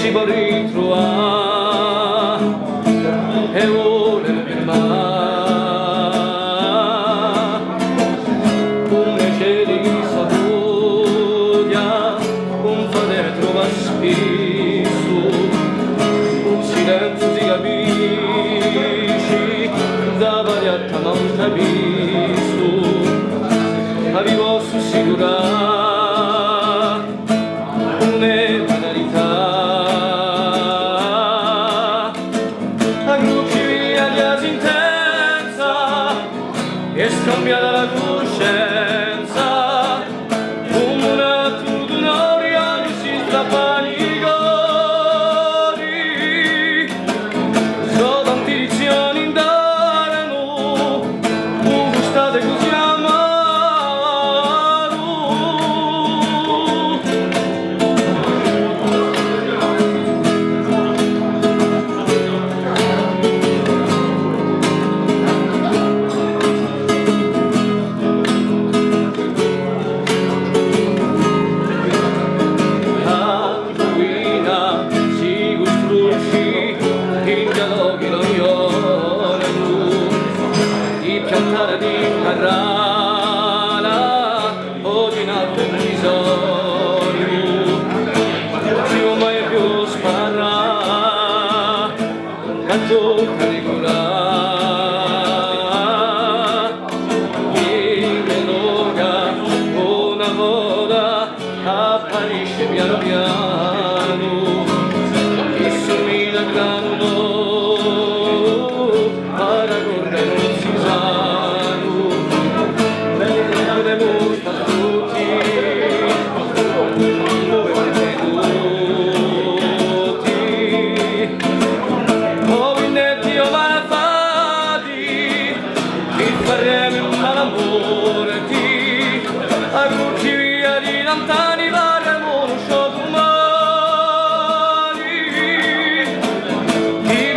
si può ritrovare e vuole fermare come cieli di salutia un fare trova spesso un silenzio si capisci da variata non capisco ma vi posso assicurare come banalità e scambiata la coscienza come un attitudine reale si strappano i cori sono tanti edizioni in danno un gustate così amaro piantare di Carrara o di nato episodio più mai più sparra la tocca di curare vive lunga una volta apparisce piano piano che somiglia a grano paragone non si sa faremo un malamore a cucci via di lontani faremo un show domani di